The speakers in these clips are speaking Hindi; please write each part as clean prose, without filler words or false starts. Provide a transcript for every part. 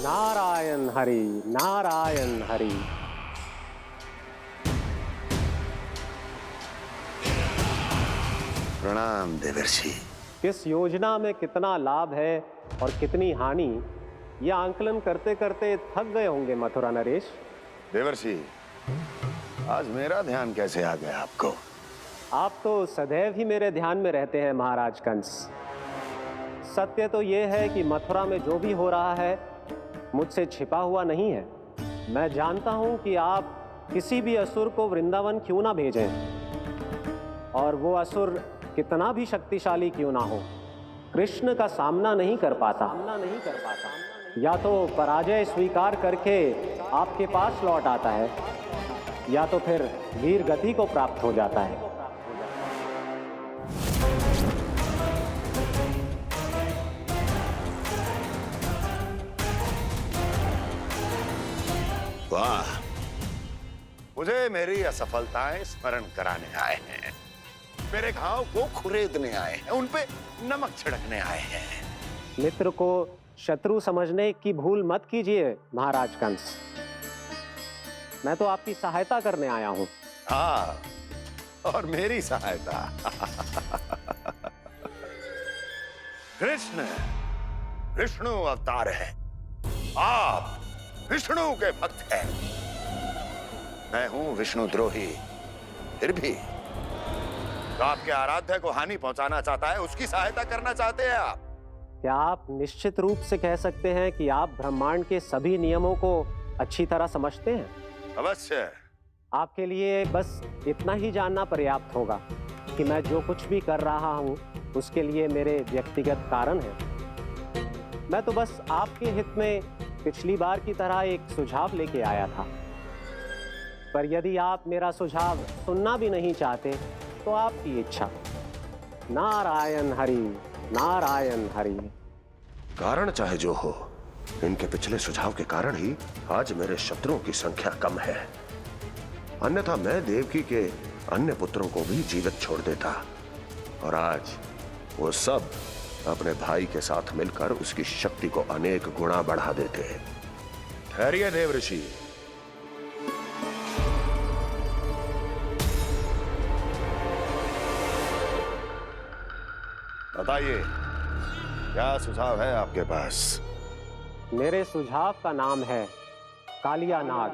नारायण हरि, नारायण हरि। प्रणाम देवर्षि। किस योजना में कितना लाभ है और कितनी हानि, यह आंकलन करते करते थक गए होंगे मथुरा नरेश। देवर्षि, आज मेरा ध्यान कैसे आ गया आपको? आप तो सदैव ही मेरे ध्यान में रहते हैं महाराज कंस। सत्य तो यह है कि मथुरा में जो भी हो रहा है मुझसे छिपा हुआ नहीं है। मैं जानता हूं कि आप किसी भी असुर को वृंदावन क्यों ना भेजें, और वो असुर कितना भी शक्तिशाली क्यों ना हो, कृष्ण का सामना नहीं कर पाता। या तो पराजय स्वीकार करके आपके पास लौट आता है, या तो फिर वीर गति को प्राप्त हो जाता है। वाह, मुझे मेरी असफलताएं स्मरण कराने आए हैं, मेरे घाव को खुरेदने आए हैं, उन पे नमक छिड़कने आए हैं। मित्र को शत्रु समझने की भूल मत कीजिए महाराज कंस। मैं तो आपकी सहायता करने आया हूं। हाँ, और मेरी सहायता। कृष्ण विष्णु अवतार है, आप विष्णु के भक्त हैं। मैं हूं विष्णु द्रोही, फिर भी तो आपके आराध्य को हानि पहुंचाना चाहता है, उसकी सहायता करना चाहते हैं आप। क्या आप निश्चित रूप से कह सकते हैं कि आप ब्रह्मांड के सभी नियमों को अच्छी तरह समझते हैं? अवश्य। आपके लिए बस इतना ही जानना पर्याप्त होगा कि मैं जो कुछ भी कर रहा हूं उसके लिए मेरे व्यक्तिगत कारण हैं। मैं तो बस आपके हित में पिछली बार की तरह एक सुझाव लेके आया था, पर यदि आप मेरा सुझाव सुनना भी नहीं चाहते तो आपकी इच्छा। नारायण हरि, नारायण हरि। कारण चाहे जो हो, इनके पिछले सुझाव के कारण ही आज मेरे शत्रुओं की संख्या कम है। अन्यथा मैं देवकी के अन्य पुत्रों को भी जीवित छोड़ देता, और आज वो सब अपने भाई के साथ मिलकर उसकी शक्ति को अनेक गुणा बढ़ा देते। ठहरिए देवर्षि। बताइए, क्या सुझाव है आपके पास? मेरे सुझाव का नाम है कालिया नाग।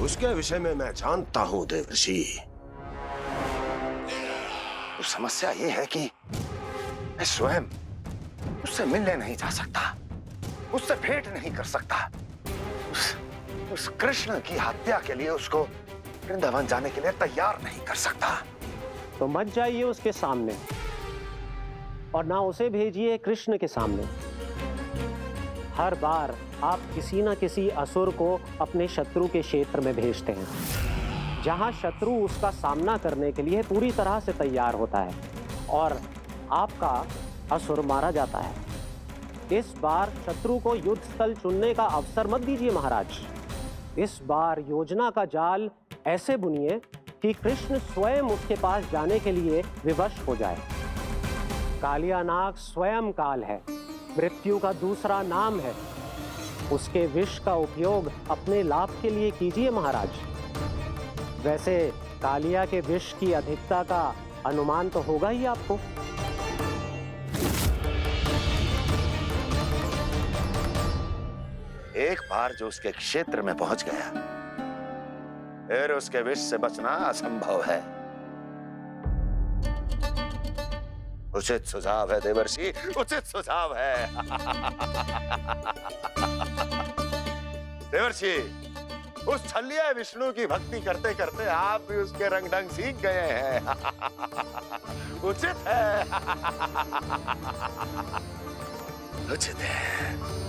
उसके विषय में मैं जानता हूं देवर्षि। तो समस्या ये है कि मैं स्वयं उससे मिलने नहीं जा सकता, उससे भेंट नहीं कर सकता। उस कृष्ण की हत्या के लिए उसको वृंदावन जाने के लिए तैयार नहीं कर सकता। तो मत जाइए उसके सामने, और ना उसे भेजिए कृष्ण के सामने। हर बार आप किसी न किसी असुर को अपने शत्रु के क्षेत्र में भेजते हैं, जहां शत्रु उसका सामना करने के लिए पूरी तरह से तैयार होता है और आपका असुर मारा जाता है। इस बार शत्रु को युद्ध स्थल चुनने का अवसर मत दीजिए महाराज। इस बार योजना का जाल ऐसे बुनिए कि कृष्ण स्वयं उसके पास जाने के लिए विवश हो जाए। कालिया नाग स्वयं काल है, मृत्यु का दूसरा नाम है। उसके विष का उपयोग अपने लाभ के लिए कीजिए महाराज। वैसे कालिया के विष की अधिकता का अनुमान तो होगा ही आपको। एक बार जो उसके क्षेत्र में पहुंच गया, फिर उसके विष से बचना असंभव है। उचित सुझाव है देवर्षि, उचित सुझाव है। देवर्षि, उस छलिया विष्णु की भक्ति करते करते आप भी उसके रंग ढंग सीख गए हैं। उचित है। उचित है।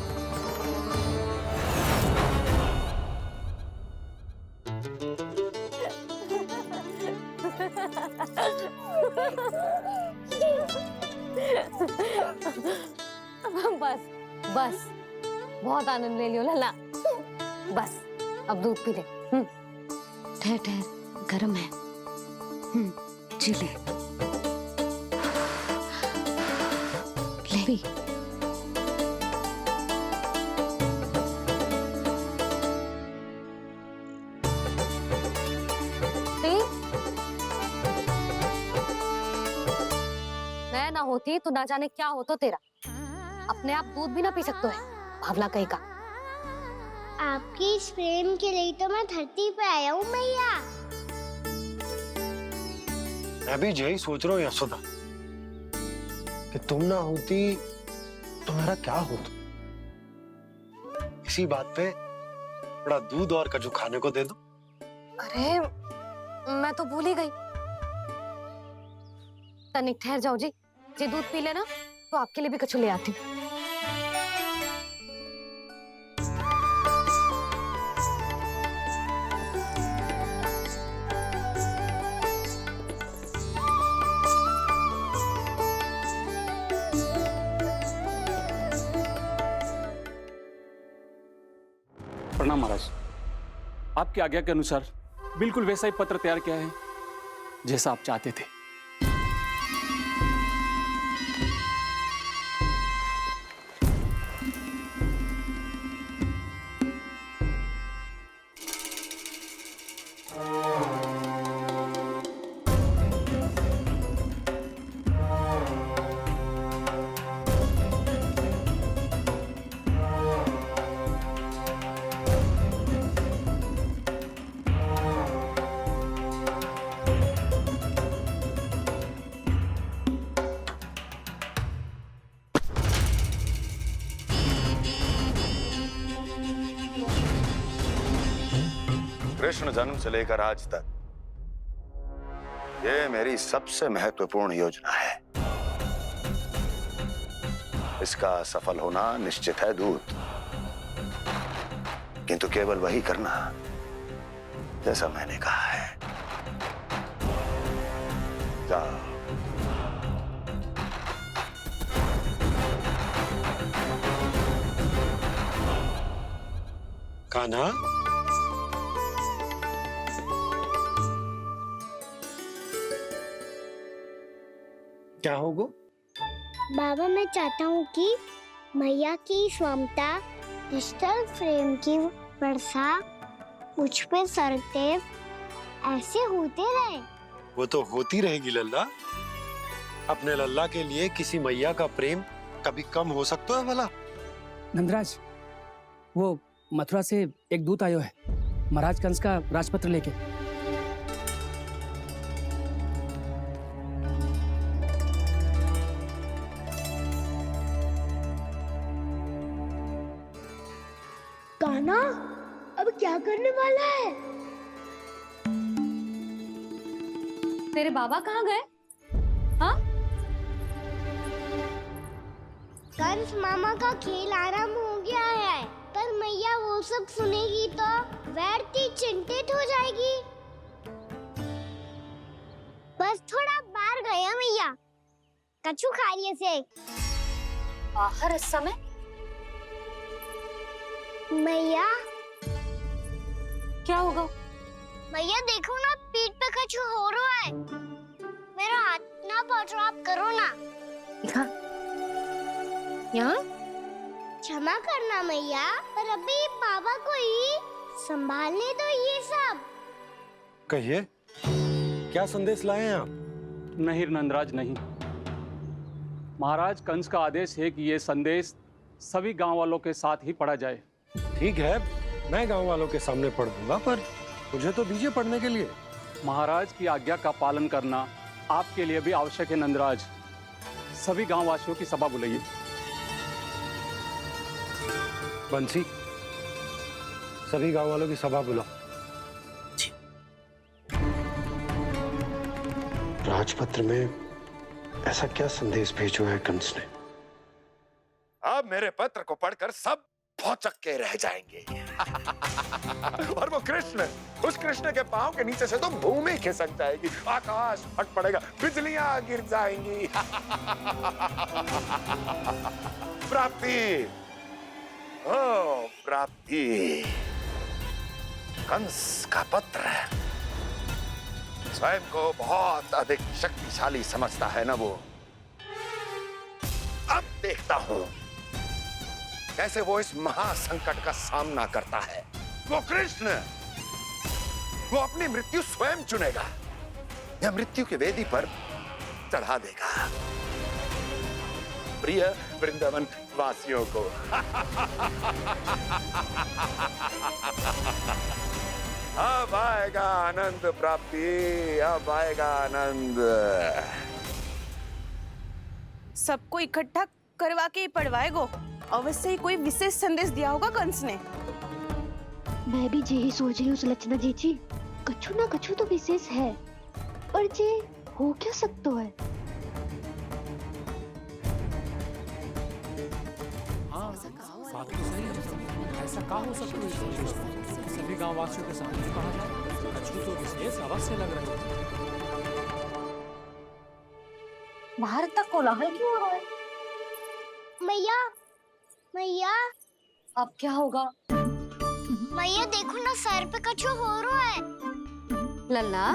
बस बस, बहुत आनंद ले लियो लल्ला। बस अब दूध पी ले। ठहर ठहर, गरम है। जी ले ले भी। मैं ना होती तो ना जाने क्या हो तो तेरा। अपने आप दूध भी ना पी सकते है, भावला कहीं का। आपकी इस प्रेम के लिए तो मैं धरती पे आया हूँ मैया। मैं भी यही सोच रहा हूँ यशोदा कि तुम ना होती तो मेरा क्या होता। इसी बात पे थोड़ा दूध और कजू खाने को दे दो। अरे मैं तो भूल ही गई। तनिक ठहर जाओ जी, जी दूध पी लेना तो आपके लिए भी कछु ले आती हूँ। प्रणाम महाराज। आपकी आज्ञा के अनुसार बिल्कुल वैसा ही पत्र तैयार किया है जैसा आप चाहते थे। कृष्ण जन्म से लेकर आज तक ये मेरी सबसे महत्वपूर्ण योजना है। इसका सफल होना निश्चित है दूत, किंतु केवल वही करना जैसा मैंने कहा है। जाओ। कान्हा, क्या होगा? बाबा मैं चाहता हूँ कि मैया की ममता क्रिस्टल फ्रेम की वर्षा मुझ पे सरते ऐसे होते रहे। वो तो होती रहेगी लल्ला। अपने लल्ला के लिए किसी मैया का प्रेम कभी कम हो सकता है भला? नंदराज, वो मथुरा से एक दूत आयो है महाराज कंस का राजपत्र लेके। कान्हा अब क्या करने वाला है? तेरे बाबा कहाँ गए? हाँ? कंस मामा का खेल आरंभ हो गया है, पर मैया वो सब सुनेगी तो व्यर्थी चिंतित हो जाएगी। बस थोड़ा बाहर गया मैया, कछु खा रही से। बाहर इस समय? मैया क्या होगा? मैया देखो ना, पीठ पे कछु हो रहा है। मेरा हाथ ना पकड़ो, आप करो ना। दिखा यहाँ। क्षमा करना मैया, पर अभी बाबा को ही संभालने दो ये सब। कहिए, क्या संदेश लाए हैं आप? नहीं नंदराज नहीं। महाराज कंस का आदेश है कि ये संदेश सभी गांव वालों के साथ ही पढ़ा जाए। ठीक है, मैं गांव वालों के सामने पढ़ दूंगा, पर मुझे तो दीजिए पढ़ने के लिए। महाराज की आज्ञा का पालन करना आपके लिए भी आवश्यक है नंदराज। सभी गांव वासियों की सभा बुलाइए। बंसी, सभी गांव वालों की सभा बुलाओ। राजपत्र में ऐसा क्या संदेश भेजो है कंस ने? अब मेरे पत्र को पढ़कर सब भौचक के रह जाएंगे। और वो कृष्ण, उस कृष्ण के पांव के नीचे से तो भूमि खिसक जाएगी, आकाश फट पड़ेगा, बिजलियां गिर जाएंगी। प्राप्ति, ओ प्राप्ति, कंस का पत्र। स्वयं को बहुत अधिक शक्तिशाली समझता है ना वो। अब देखता हूं कैसे वो इस महासंकट का सामना करता है। वो कृष्ण, वो अपनी मृत्यु स्वयं चुनेगा या मृत्यु की वेदी पर चढ़ा देगा प्रिय वृंदावन वासियों को। अब आएगा आनंद प्राप्ति, अब आएगा आनंद। सबको इकट्ठा करवा के ही पढ़वाएगो। अवश्य ही कोई विशेष संदेश दिया होगा कंस ने। मैं भी यही सोच रही हूँ सुलक्षणा जीजी, कछु ना कछु तो विशेष है, पर जे हो क्या सकता है? हाँ, बात तो सही है। ऐसा क्या हो सकता है? सभी गांव वासियों के सामने कहा जाए, कछु तो विशेष अवश्य लग रहे हैं। बाहर इतना कोलाहल क्यों हो रहा है? मैया, मैया, अब क्या होगा? मैया देखो ना, सर पे कछु हो रहा है। लल्ला,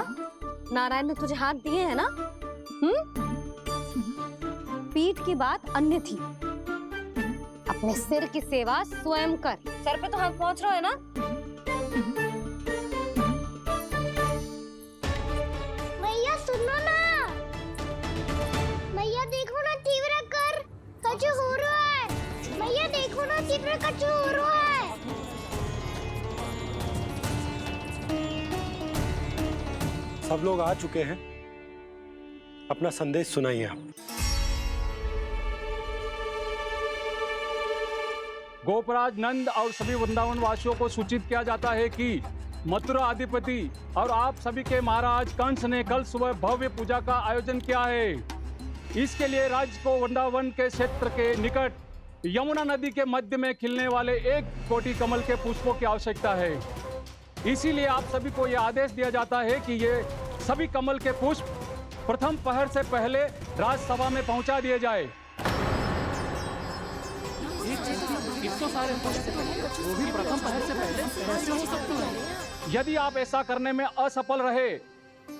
नारायण ने तुझे हाथ दिए हैं ना? पीठ की बात अन्य थी। अपने सिर की सेवा स्वयं कर। सर पे तो हाथ पहुंच रहा है ना? मैया सुनो ना, मैया देखो ना, तीव्र कर कछु हो रहा है। मैया देखो ना, तीव्र कछु हो रहा है। सब लोग आ चुके हैं, अपना संदेश सुनाइए आप। गोपराज नंद और सभी वृंदावन वासियों को सूचित किया जाता है कि मथुरा अधिपति और आप सभी के महाराज कंस ने कल सुबह भव्य पूजा का आयोजन किया है। इसके लिए राज्य को वृंदावन के क्षेत्र के निकट यमुना नदी के मध्य में खिलने वाले 1 कोटि कमल के पुष्पों की आवश्यकता है। इसीलिए आप सभी को यह आदेश दिया जाता है कि ये सभी कमल के पुष्प प्रथम पहर से पहले राजसभा में पहुंचा दिए जाए। इतने सारे पुष्प, वो भी प्रथम पहर से पहले कैसे हो सकते हैं? यदि आप ऐसा करने में असफल रहे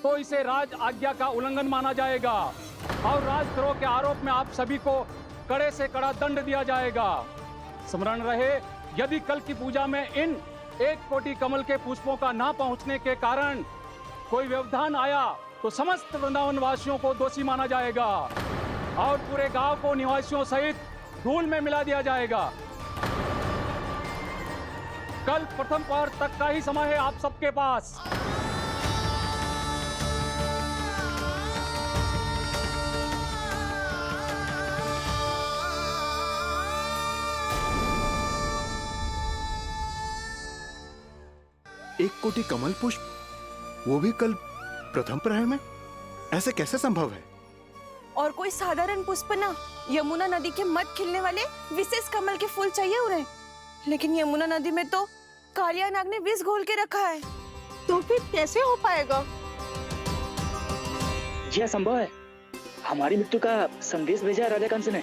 तो इसे राज आज्ञा का उल्लंघन माना जाएगा और राजद्रोह के आरोप में आप सभी को कड़े से कड़ा दंड दिया जाएगा। स्मरण रहे, यदि कल की पूजा में इन 1 कोटि कमल के पुष्पों का ना पहुंचने के कारण कोई व्यवधान आया तो समस्त वृंदावन वासियों को दोषी माना जाएगा और पूरे गांव को निवासियों सहित धूल में मिला दिया जाएगा। कल प्रथम पहर तक का ही समय है आप सबके पास। एक कोटि कमल पुष्प, वो भी कल प्रथम प्रहर में? ऐसे कैसे संभव है? और कोई साधारण पुष्प ना, यमुना नदी के मध्य खिलने वाले विशेष कमल के फूल चाहिए उन्हें। लेकिन यमुना नदी में तो कालिया नाग ने विष घोल के रखा है, तो फिर कैसे हो पाएगा? यह संभव है। हमारी मृत्यु का संदेश भेजा राजा कंस ने।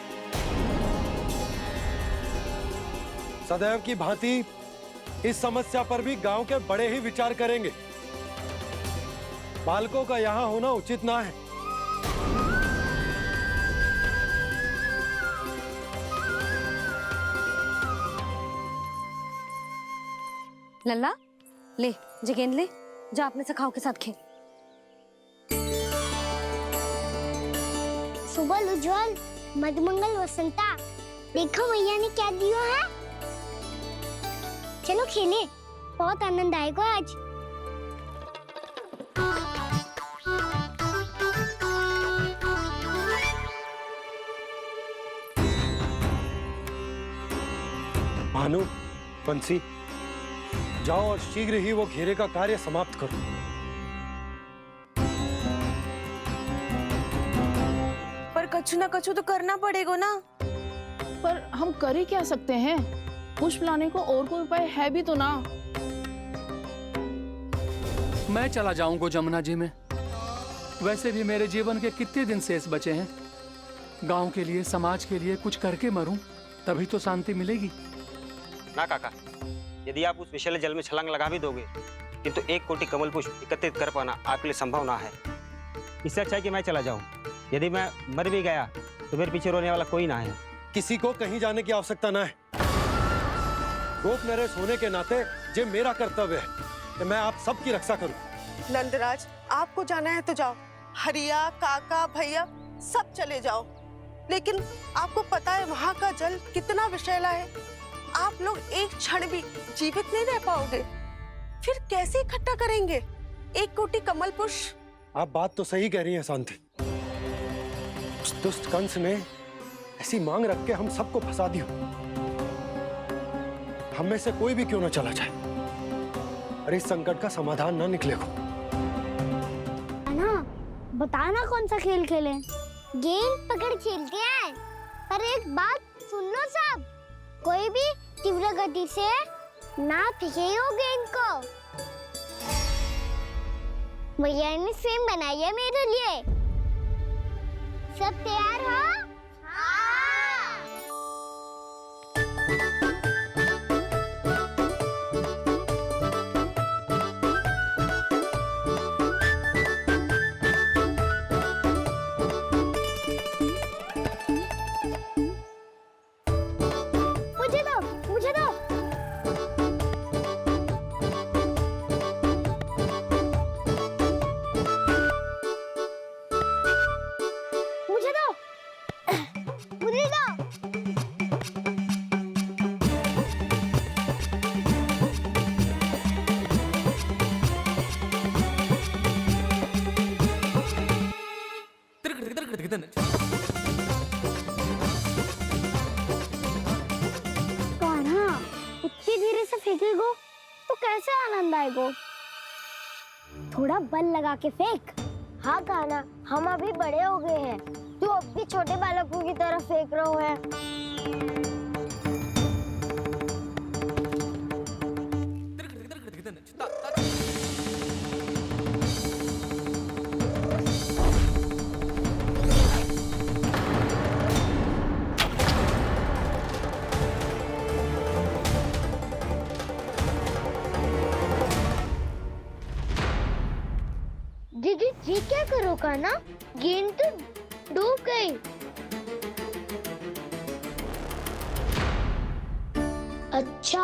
सदैव की भांति इस समस्या पर भी गांव के बड़े ही विचार करेंगे। बालकों का यहाँ होना उचित ना है। लल्ला, ले जे गेंद ले, जा अपने सखाओं के साथ खेल। सुबह उज्जवल, मधुमंगल वसंता, देखो मैया ने क्या दिया है। चलो खेले, बहुत आनंद आएगा आज। भानु, बंसी, जाओ और शीघ्र ही वो घेरे का कार्य समाप्त करो। पर कछु ना कछु तो करना पड़ेगा ना। पर हम कर ही क्या सकते हैं? पुष्प लाने को और कोई उपाय है भी तो ना। मैं चला जाऊंगा जमुना जी में। वैसे भी मेरे जीवन के कितने दिन शेष बचे हैं। गांव के लिए, समाज के लिए कुछ करके मरूं, तभी तो शांति मिलेगी। ना काका, यदि आप उस विषैले जल में छलांग लगा भी दोगे किंतु 1 कोटि कमल पुष्प एकत्रित कर पाना आपके लिए संभव ना है। इससे अच्छा है कि मैं चला जाऊं। यदि मैं मर भी गया तो मेरे पीछे रोने वाला कोई ना है। किसी को कहीं जाने की आवश्यकता ना है। गोप नरेश होने के नाते ये मेरा कर्तव्य है कि मैं आप सबकी रक्षा करूं। नंदराज, आपको जाना है तो जाओ। हरिया, काका, भैया सब चले जाओ। लेकिन आपको पता है वहाँ का जल कितना विषैला है। आप लोग एक क्षण भी जीवित नहीं रह पाओगे। फिर कैसे इकट्ठा करेंगे 1 कोटि कमल पुष्प? आप बात तो सही कह रही हैं शांति। उस दुष्ट कंस ने ऐसी मांग रख के हम सबको फंसा दिया। हम में से कोई भी क्यों ना चला जाए और इस संकट का समाधान ना निकले को। ना बताना कौन सा खेल खेलें? गेंद पकड़ खेलते हैं। पर एक बात सुन लो सब, कोई भी तीव्र गति से ना फेंकेगा गेंद को। भैया ने फ्रेम बनाई है मेरे लिए। सब तैयार हो? मुझे दो। इतनी धीरे से फेंकेगो तो कैसे आनंद आएगो? थोड़ा बल लगा के फेंक। हाँ कान्हा, हम अभी बड़े हो गए हैं, तू अब भी छोटे बालकों की तरह फेंक रहे है। दीदी जी क्या करो कान्हा? गेंद तो डूब गई। अच्छा,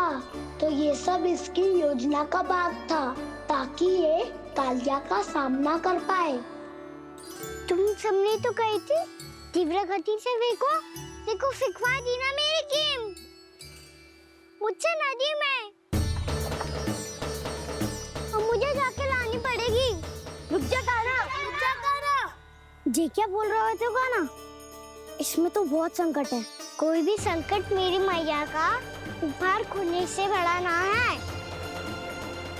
तो ये सब इसकी योजना का भाग था ताकि ये कालिया का सामना कर पाए। तुम सबने तो कही थी तीव्र गति से फेंको। देखो फिकवा दी ना मेरी गेम। मुझसे नदी में। अब मुझे जाके लानी पड़ेगी। रुक जा कान्हा, रुक जा कान्हा। जी क्या बोल रहे थे कान्हा? इसमें तो बहुत संकट है। कोई भी संकट मेरी मैया का उपहार खोने से बड़ा ना है।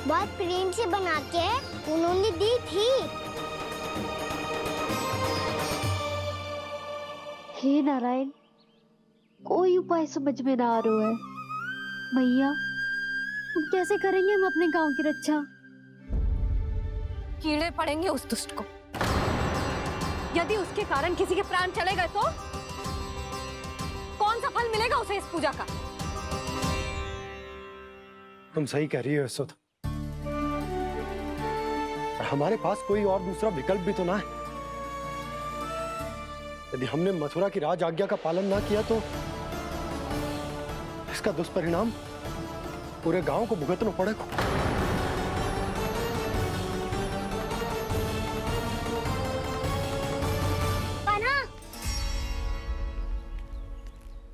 बहुत प्रेम से बना के उन्होंने दी थी। हे नारायण, कोई उपाय समझ में ना आ रहा है। मैया, हम कैसे करेंगे हम अपने गांव की रक्षा? कीड़े पड़ेंगे उस दुष्ट को। यदि उसके कारण किसी के प्राण चले गए तो कौन सा फल मिलेगा उसे इस पूजा का? तुम सही कह रही हो यशोदा। हमारे पास कोई और दूसरा विकल्प भी तो ना है। यदि हमने मथुरा की राज आज्ञा का पालन ना किया तो इसका दुष्परिणाम पूरे गांव को भुगतना पड़ेगा।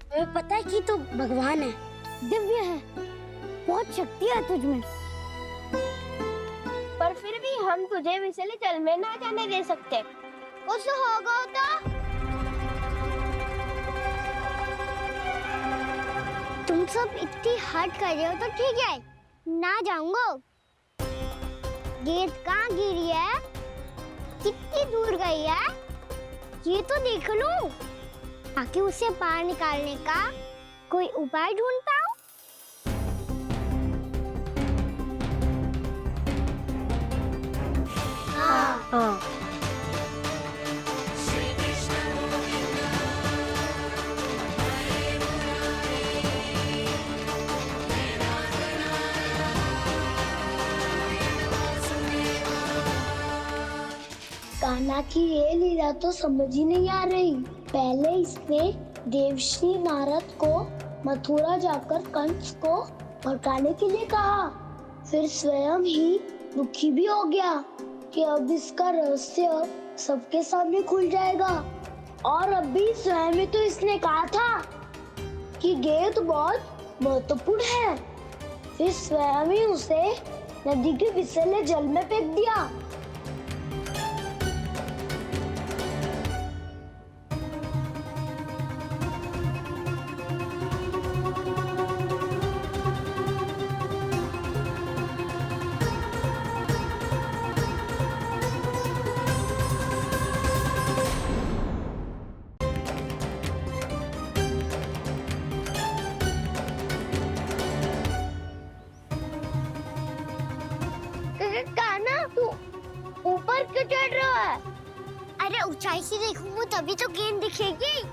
तुम्हें पता है कि तू भगवान है, दिव्य है, बहुत शक्ति है तुझमें। पर फिर भी हम तुझे विषैले जल में ना जाने दे सकते। कुछ होगा तो तुम सब इतनी हट कर रहे हो तो ठीक है, ना जाऊंगा। गेंद कहाँ गिरी है, कितनी दूर गई है, ये तो देख लूं, ताकि उसे बाहर निकालने का कोई उपाय ढूंढ पाऊं। हाँ। कान्हा की ये लीला तो समझ ही नहीं आ रही। पहले इसने देवश्री नारद को मथुरा जाकर कंस को भड़काने के लिए कहा, फिर स्वयं ही दुखी भी हो गया कि अब इसका रहस्य सबके सामने खुल जाएगा। और अभी स्वयं ही तो इसने कहा था कि गेंद बहुत महत्वपूर्ण है, फिर स्वयं ही उसे नदी के विसले जल में फेंक दिया। कान्हा, तू ऊपर क्यों चढ़ रहा है? अरे ऊंचाई से देखूंगा तभी तो गेंद दिखेगी।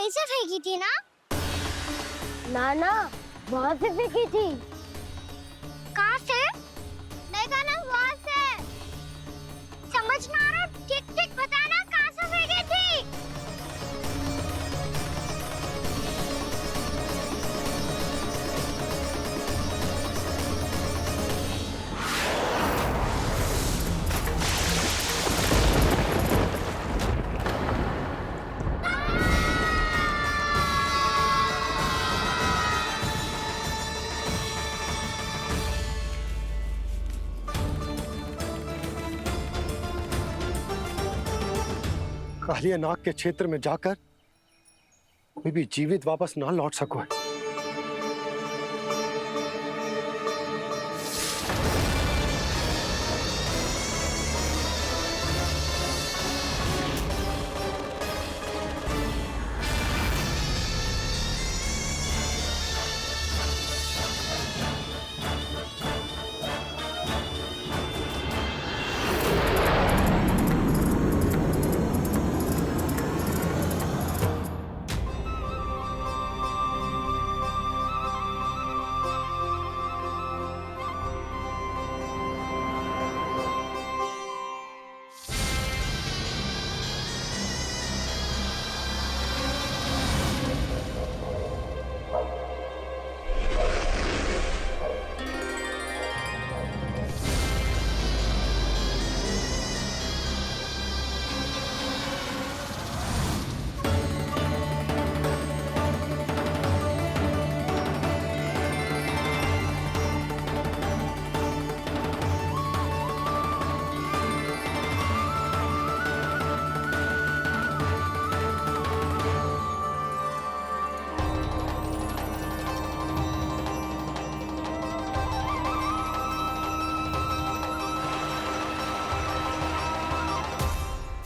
से फेंकी थी ना? ना, वहाँ से फेंकी थी। कहाँ से? मैं कहा ना वहाँ से। समझ ना आ रहा, ठीक बताना कहाँ से फेंकी थी? कालिया नाग के क्षेत्र में जाकर कोई भी जीवित वापस ना लौट सको।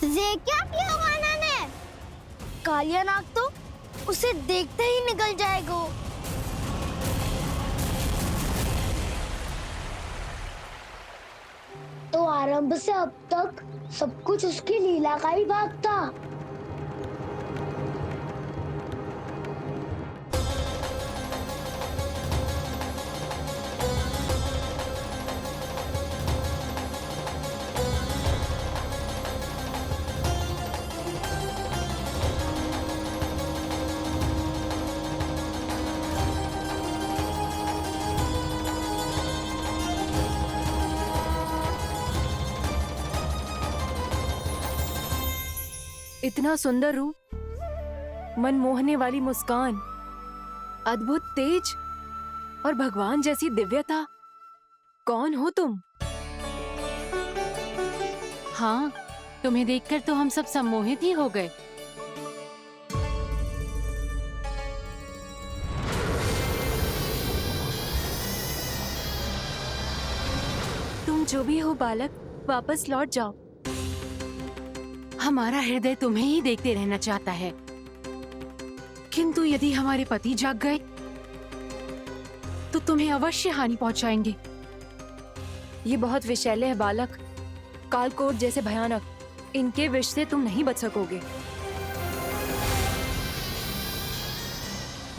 ये क्या किया कान्हा ने? कालिया नाग तो उसे देखते ही निकल जाएगा। तो आरंभ से अब तक सब कुछ उसकी लीला का ही भाग था। इतना सुंदर रूप, मन मोहने वाली मुस्कान, अद्भुत तेज और भगवान जैसी दिव्यता। कौन हो तुम? हाँ, तुम्हें देखकर तो हम सब सम्मोहित ही हो गए। जो भी हो बालक, वापस लौट जाओ। हमारा हृदय तुम्हें ही देखते रहना चाहता है, किंतु यदि हमारे पति जाग गए तो तुम्हें अवश्य हानि पहुंचाएंगे। ये बहुत विषैले है बालक, कालकोट जैसे भयानक, इनके विष से तुम नहीं बच सकोगे।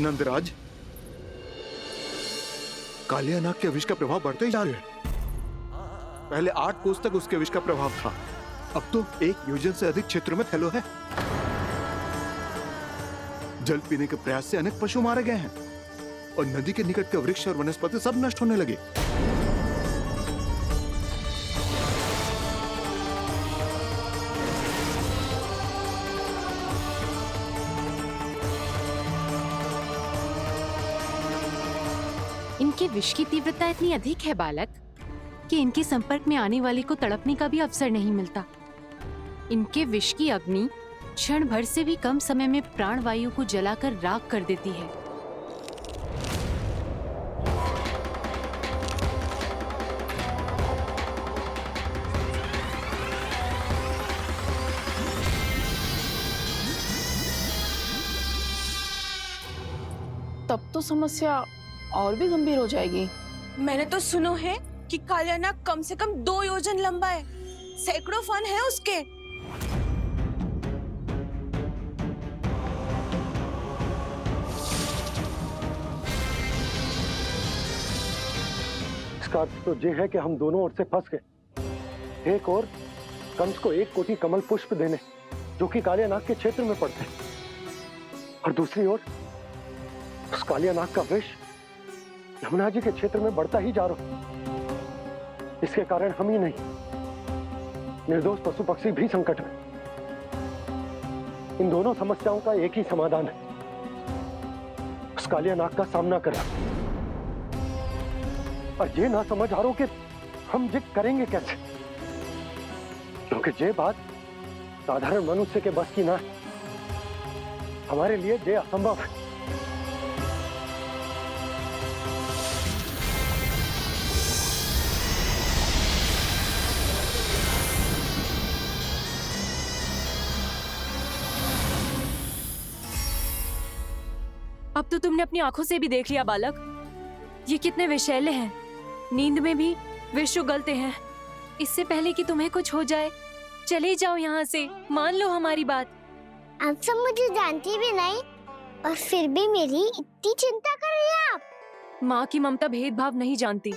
नंदराज, कालिया नाग के विष का प्रभाव बढ़ते ही जा रहा है। पहले 8 कोस तक उसके विष का प्रभाव था, अब तो 1 योजन से अधिक क्षेत्र में फैलो है। जल पीने के प्रयास से अनेक पशु मारे गए हैं और नदी के निकट के वृक्ष और वनस्पति सब नष्ट होने लगे। इनके विष की तीव्रता इतनी अधिक है बालक कि इनके संपर्क में आने वाले को तड़पने का भी अवसर नहीं मिलता। इनके विष की अग्नि क्षण भर से भी कम समय में प्राण वायु को जलाकर राख कर देती है। तब तो समस्या और भी गंभीर हो जाएगी। मैंने तो सुनो है कि कालिया नाग कम से कम 2 योजन लंबा है, सैकड़ों फन है उसके। इसका अर्थ तो ये है कि हम दोनों ओर से फंस गए। एक और कंस को 1 कोटि कमल पुष्प देने जो कि कालिया नाग के क्षेत्र में पड़ते हैं, और दूसरी ओर उस कालिया नाग का विष यमुना जी के क्षेत्र में बढ़ता ही जा रहा। इसके कारण हम ही नहीं, निर्दोष पशु पक्षी भी संकट में। इन दोनों समस्याओं का एक ही समाधान है, उस कालिया नाग का सामना करना। और ये ना समझ आ रहा कि हम ये करेंगे कैसे, क्योंकि ये बात साधारण मनुष्य के बस की ना है। हमारे लिए ये असंभव है। अब तो तुमने अपनी आंखों से भी देख लिया बालक, ये कितने विषैले हैं। नींद में भी विष उगलते हैं। इससे पहले कि तुम्हें कुछ हो जाए, चले जाओ यहाँ से, मान लो हमारी बात। आप सब मुझे जानती भी नहीं और फिर भी मेरी इतनी चिंता कर रही हैं आप। माँ की ममता भेदभाव नहीं जानती।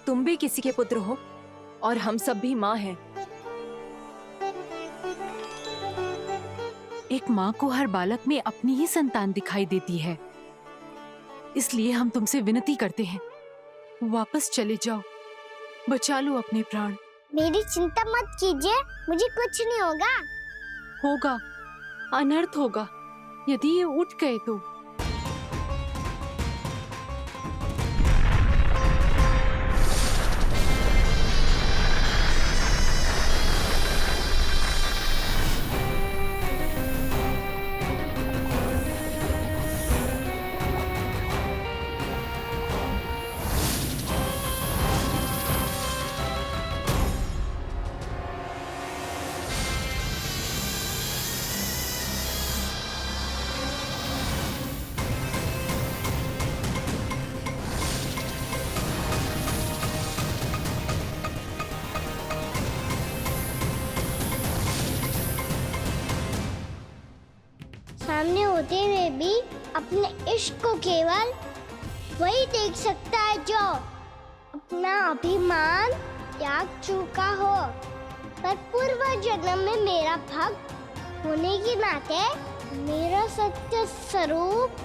तुम भी किसी के पुत्र हो और हम सब भी माँ हैं। एक माँ को हर बालक में अपनी ही संतान दिखाई देती है, इसलिए हम तुमसे विनती करते हैं, वापस चले जाओ, बचा लो अपने प्राण। मेरी चिंता मत कीजिए, मुझे कुछ नहीं होगा। होगा, अनर्थ होगा यदि ये उठ गए तो। सामने होते हुए भी अपने इश्क को केवल वही देख सकता है जो अपना अभिमान त्याग चुका हो। पर पूर्व जन्म में मेरा भक्त होने के नाते मेरा सत्य स्वरूप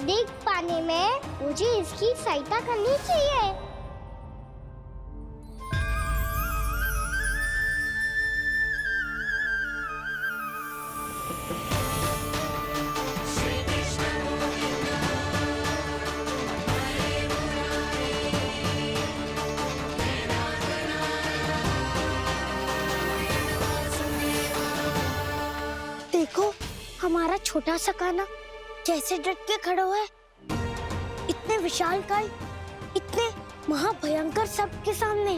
देख पाने में मुझे इसकी सहायता करनी चाहिए। देखो हमारा छोटा सा कान्हा कैसे डट के खड़ा हुआ है। इतने विशालकाय, इतने महाभयंकर सबके सामने।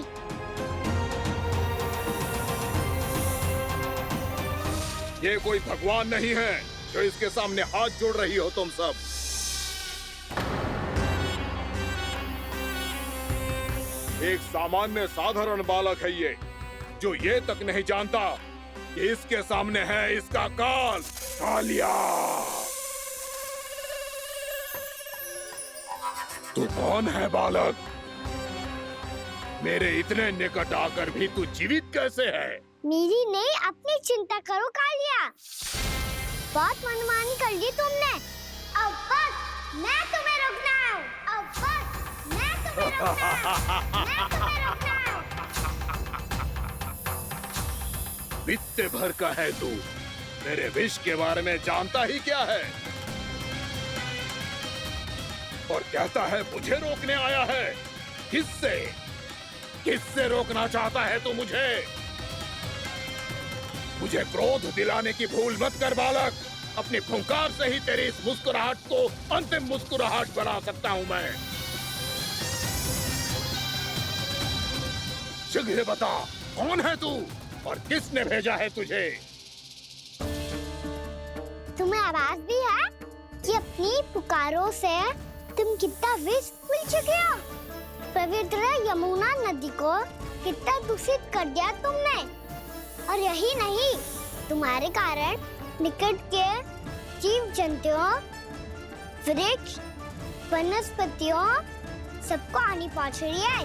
ये कोई भगवान नहीं है जो इसके सामने हाथ जोड़ रही हो तुम सब। एक सामान्य साधारण बालक है ये, जो ये तक नहीं जानता कि इसके सामने है इसका काल, कालिया। तू कौन है बालक? मेरे इतने निकट आकर भी तू जीवित कैसे है? मेरी नहीं, अपनी चिंता करो कालिया। बहुत मनमानी कर ली तुमने। अब बस, मैं तुम्हें रोकना हूँ। अब बस, मैं तुम्हें रोकना हूँ। मैं तुम्हें रोकना हूँ। बित्ते भर का है तू, मेरे विष के बारे में जानता ही क्या है? और कहता है मुझे रोकने आया है। किससे? किससे रोकना चाहता है तू मुझे? मुझे क्रोध दिलाने की भूल मत कर बालक। अपनी फुंकार से ही तेरी इस मुस्कुराहट को अंतिम मुस्कुराहट बना सकता हूं मैं। शीघ्र बता, कौन है तू और किसने भेजा है तुझे? तुम्हें आवाज भी है कि अपनी पुकारों से तुम कितना विष भूल चुके हो। पवित्र यमुना नदी को कितना दूषित कर दिया तुमने। और यही नहीं, तुम्हारे कारण निकट के जीव जंतुओं, वृक्ष, वनस्पतियों सबको हानि पहुंच रही है।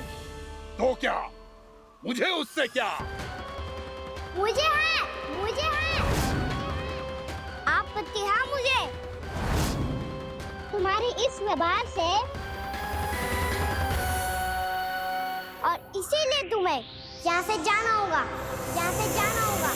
तो क्या? मुझे उससे क्या? मुझे है। आपत्ति है मुझे तुम्हारी इस व्यवहार से, और इसीलिए तुम्हें यहाँ से जाना होगा। यहाँ से जाना होगा।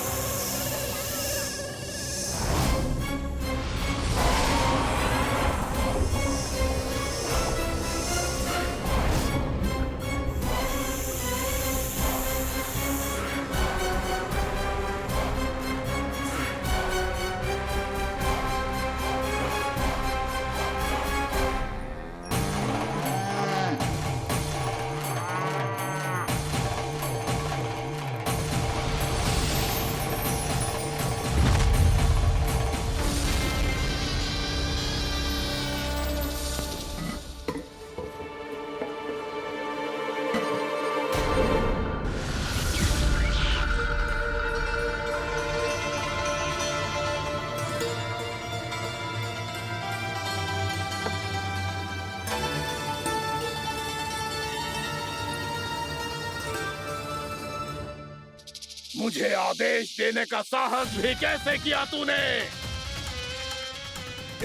मुझे आदेश देने का साहस भी कैसे किया तूने?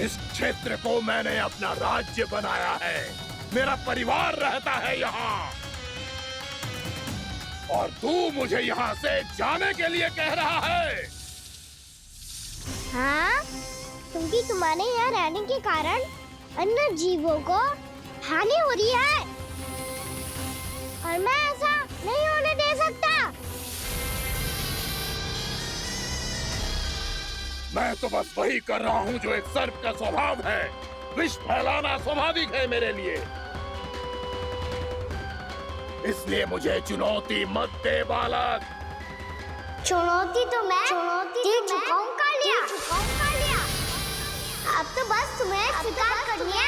इस क्षेत्र को मैंने अपना राज्य बनाया है। मेरा परिवार रहता है यहाँ, और तू मुझे यहाँ से जाने के लिए कह रहा है? हाँ, क्योंकि तुम्हारे यहाँ रहने के कारण अन्य जीवों को हानि हो रही है, और मैं ऐसा नहीं होने दे सकता। मैं तो बस वही कर रहा हूँ जो एक सर्प का स्वभाव है। विष फैलाना स्वाभाविक है मेरे लिए। इसलिए मुझे चुनौती मत दे बालक। चुनौती तो मैं दे चुका हूँ कालिया। अब तो बस तुम्हें स्वीकार करनी है।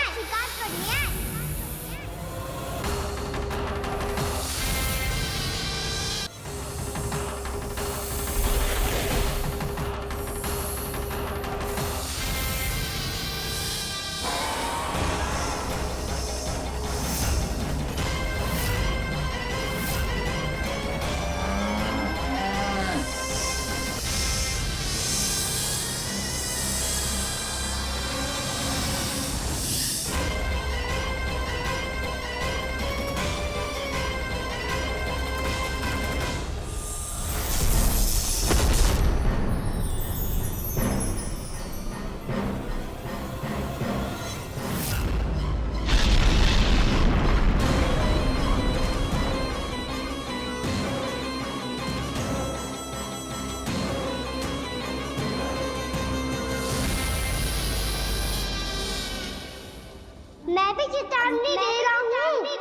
मैं भी चेतावनी दे रहा हूँ,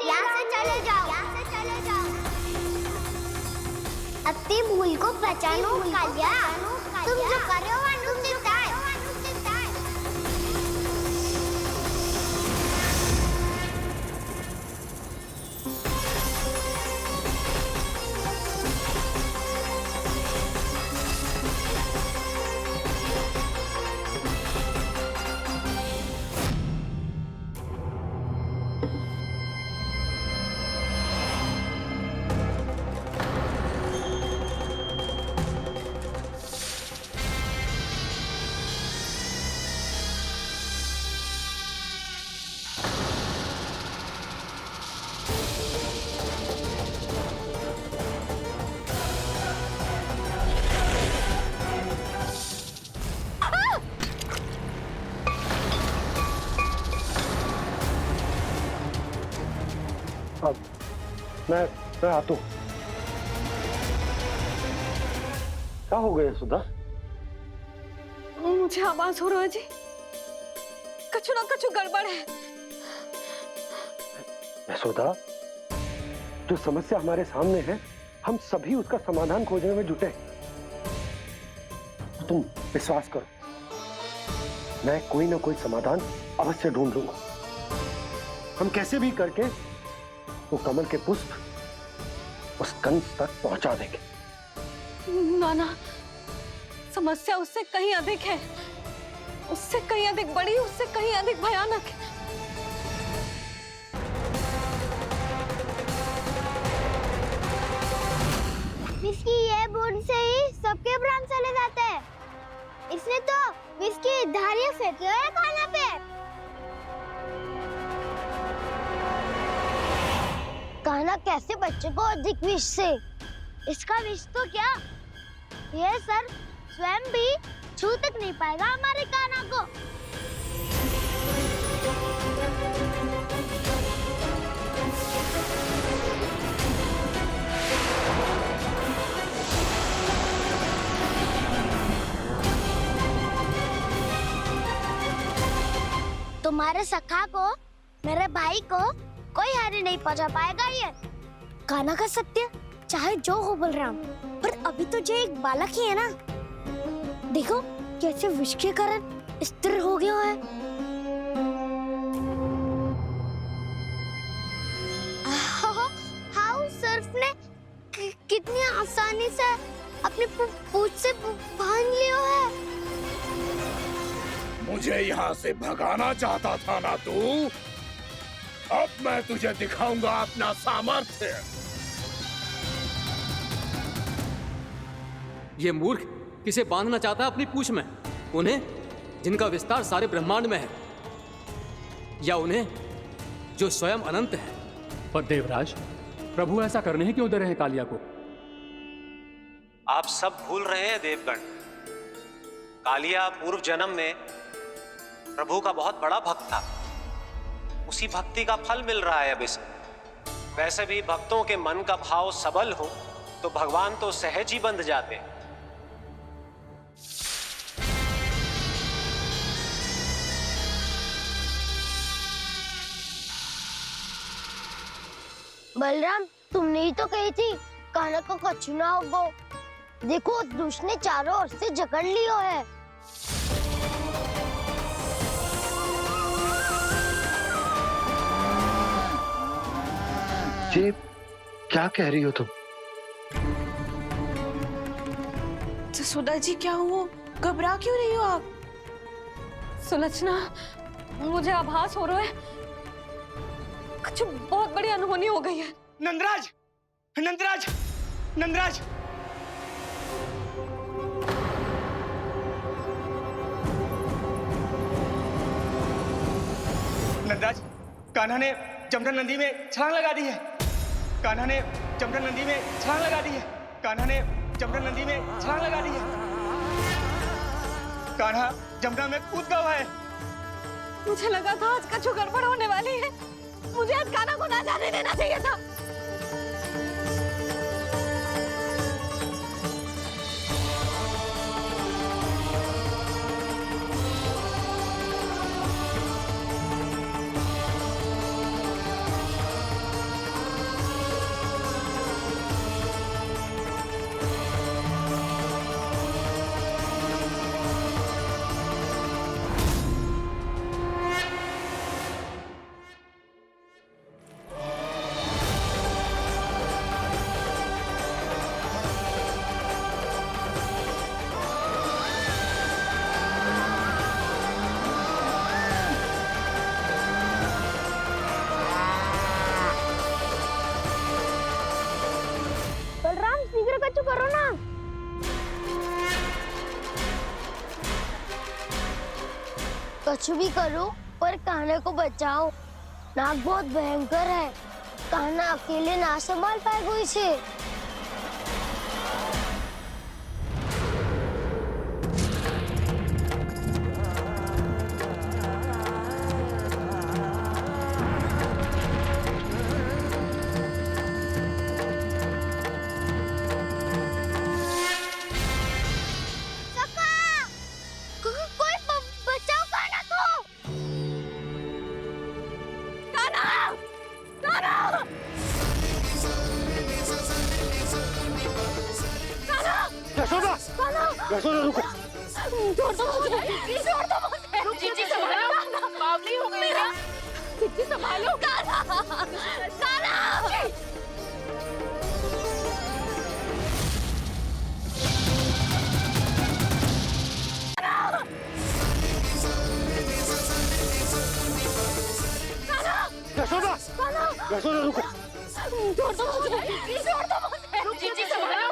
यहाँ से चले जाओ। अपनी भूल को पहचानो कालिया। तुम जो कर रहे हो अब मैं आता हूँ। क्या हो गया सुधा? मुझे आवाज हो रहा है जी, कछु ना कछु गड़बड़ है। यशोदा, जो समस्या हमारे सामने है, हम सभी उसका समाधान खोजने में जुटे। तुम विश्वास करो, मैं कोई ना कोई समाधान अवश्य ढूंढ लूंगा। हम कैसे भी करके वो कमल के पुष्प उस कंस तक पहुंचा देंगे। नाना, समस्या उससे कहीं अधिक है, उससे कहीं अधिक बड़ी, उससे कहीं अधिक भयानक है। विस्की ये बूंद से ही सबके प्राण चले जाते हैं। इसने तो विस्की धारियां फेंकी है खाना पे। कान्हा कैसे बच्चे को अधिक विष से? इसका विष तो क्या, ये सर स्वयं भी छू तक नहीं पाएगा हमारे कान्हा को। तुम्हारे सखा को, मेरे भाई को कोई हानि नहीं पहुंचा पाएगा। ये कान्हा का सत्य चाहे जो हो बलराम, पर अभी तो जो एक बालक ही है ना। देखो कैसे विष के कारण स्थिर हो गया है। हाउ सर्फ ने कितनी आसानी से अपनी पूंछ से बांध लिया है। मुझे यहाँ से भगाना चाहता था ना तू? अब मैं तुझे दिखाऊंगा अपना सामर्थ्य। ये मूर्ख किसे बांधना चाहता है अपनी पूंछ में? उन्हें जिनका विस्तार सारे ब्रह्मांड में है, या उन्हें जो स्वयं अनंत है? पर देवराज, प्रभु ऐसा करने ही क्यों दे रहे हैं कालिया को? आप सब भूल रहे हैं देवगण, कालिया पूर्व जन्म में प्रभु का बहुत बड़ा भक्त था। उसी भक्ति का फल मिल रहा है अब इसे। वैसे भी भक्तों के मन का भाव सबल हो तो भगवान तो सहज ही बंध जाते। बलराम, तुमने ही तो कही थी कान्हा को कछु ना होगा। देखो उस दुष्ट ने चारों ओर से जकड़ लियो है। ये क्या कह रही हो तुम? सुधा जी, क्या हुआ? घबरा क्यों रही हो आप? सुलक्षणा, मुझे आभास हो रहा है कुछ बहुत बड़ी अनहोनी हो गई है। नंदराज, नंदराज, नंदराज! नंदराज, कान्हा ने जमना नदी में छलांग लगा दी है। कान्हा ने जमना नदी में छलांग लगा दी है। कान्हा ने जमना नदी में छलांग लगा दी है। कान्हा जमना में कूद गया है। मुझे लगा था आज कछु गड़बड़ होने वाली है। मुझे आज कान्हा को ना जाने देना चाहिए था। कछु करो ना। कछु भी करो पर कान्हा को बचाओ। नाग बहुत भयंकर है, कान्हा अकेले ना संभाल पाएगा इसे। यशोदा रुको। छोड़ दो मुझे, छोड़ दो मुझे। रुक जीजी, संभालो, बावली हो गई क्या? जीजी संभालो। यशोदा, यशोदा रुको। छोड़ दो मुझे, छोड़ दो मुझे। रुक जीजी, संभालो,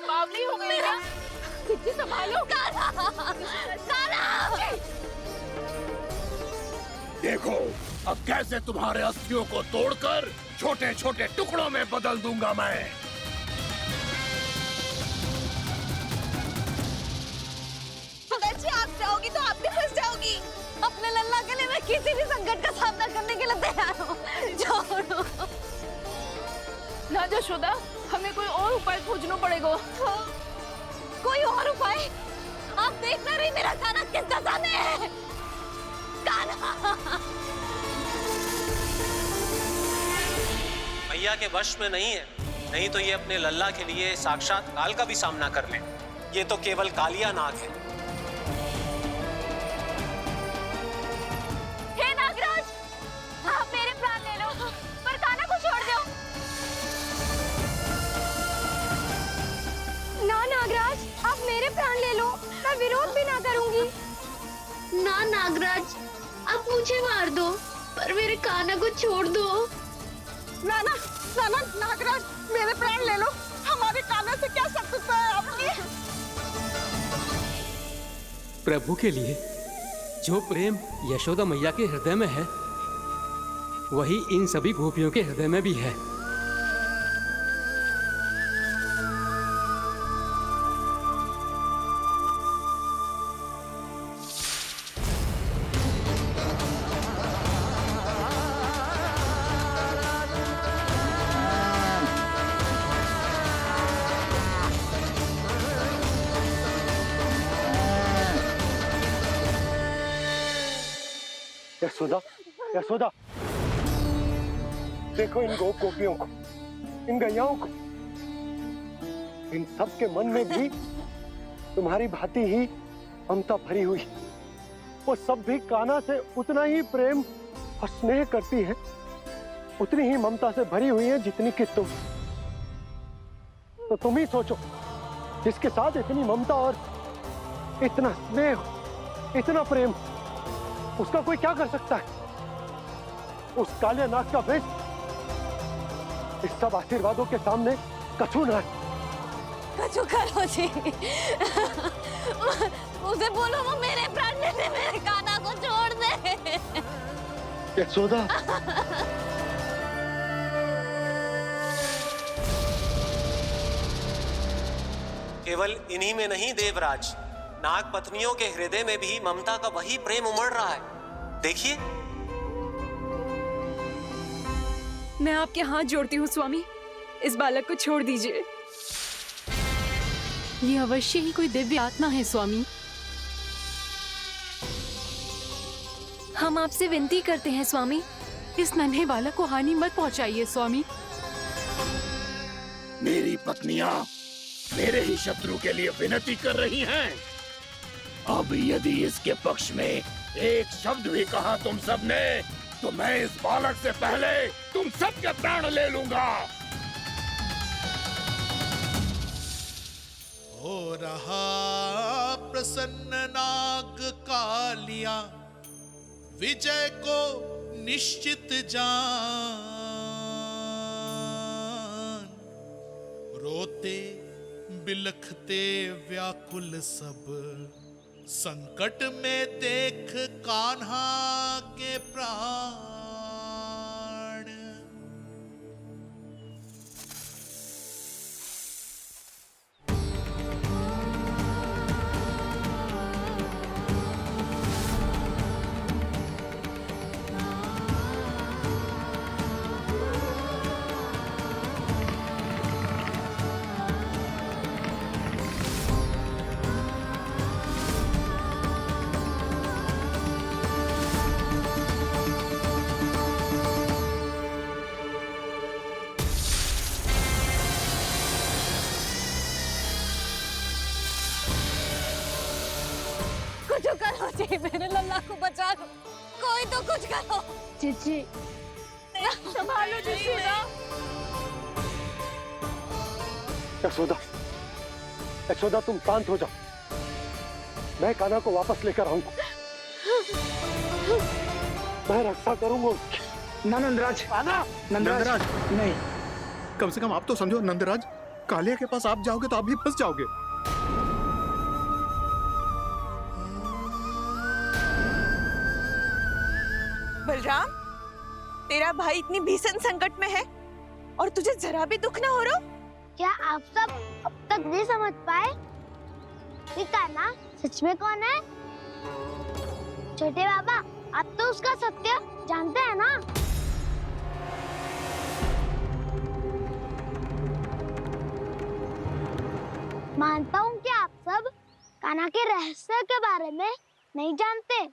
बावली हो गई क्या? जीजी संभालो। देखो अब कैसे तुम्हारे अस्थियों को तोड़कर छोटे छोटे टुकड़ों में बदल दूंगा मैं। जी आप जाओगी तो आप भी फंस जाओगी। अपने लल्ला के लिए मैं किसी भी संकट का सामना करने के लिए तैयार हूँ। छोड़ो ना यशोदा, हमें कोई और उपाय खोजना पड़ेगा। कोई और उपाय? आप देख ना रही मेरा कान्हा किस दशा में है। कान्हा मैया के वश में नहीं है, नहीं तो ये अपने लल्ला के लिए साक्षात काल का भी सामना कर ले। ये तो केवल कालिया नाग है। हे नागराज, आप मेरे प्राण ले लो पर कान्हा को छोड़ दो। ना नागराज, आप मेरे प्राण ले लो, मैं विरोध भी ना करूंगी। ना नागराज, आप मुझे मार दो पर मेरे कान्हा को छोड़ दो। ना ना ना ना नागराज, मेरे प्राण ले लो, हमारे कान्हा से क्या शत्रुता है आपकी? प्रभु के लिए जो प्रेम यशोदा मैया के हृदय में है, वही इन सभी गोपियों के हृदय में भी है। यशोदा, यशोदा, देखो इन गोपियों को, इन गैयाओं को। इन सब के मन में भी तुम्हारी भांति ही ममता भरी हुई। वो सब भी कान्हा से उतना ही प्रेम और स्नेह करती है, उतनी ही ममता से भरी हुई है जितनी कि तुम। तो तुम ही सोचो, जिसके साथ इतनी ममता और इतना स्नेह, इतना प्रेम, उसका कोई क्या कर सकता है? उस काले नाग का वेश इस सब आशीर्वादों के सामने कछु न है। कछु करो जी। उसे बोलो वो मेरे प्राण ले ले, मेरे कान्हा को छोड़ दे। यशोदा, केवल इन्हीं में नहीं देवराज, नाग पत्नियों के हृदय में भी ममता का वही प्रेम उमड़ रहा है। देखिए। मैं आपके हाथ जोड़ती हूँ स्वामी, इस बालक को छोड़ दीजिए। ये अवश्य ही कोई दिव्य आत्मा है स्वामी। हम आपसे विनती करते हैं स्वामी, इस नन्हे बालक को हानि मत पहुंचाइए स्वामी। मेरी पत्नियां मेरे ही शत्रु के लिए विनती कर रही हैं। अब यदि इसके पक्ष में एक शब्द भी कहा तुम सबने, तो मैं इस बालक से पहले तुम सबके प्राण ले लूंगा। हो रहा प्रसन्न नाग कालिया, विजय को निश्चित जान। रोते बिलखते व्याकुल सब, संकट में देख कान्हा के प्राण। जीजी मेरे लल्ला को बचा लो, कोई तो कुछ करो। जीजी संभालो जीजी ना। यशोदा, यशोदा तुम शांत हो जाओ, मैं कान्हा को वापस लेकर आऊंगा, मैं रक्षा करूंगा उसकी। ना नंदराज, नंदराज नहीं, कम से कम आप तो समझो नंदराज, कालिया के पास आप जाओगे तो आप भी फंस जाओगे। बलराम, तेरा भाई इतनी भीषण संकट में है और तुझे जरा भी दुख ना हो रहा? क्या आप सब अब तक नहीं समझ पाए कि कान्हा सच में कौन है? छोटे बाबा, आप तो उसका सत्य जानते हैं ना? मानता हूँ कि आप सब कान्हा के रहस्य के बारे में नहीं जानते,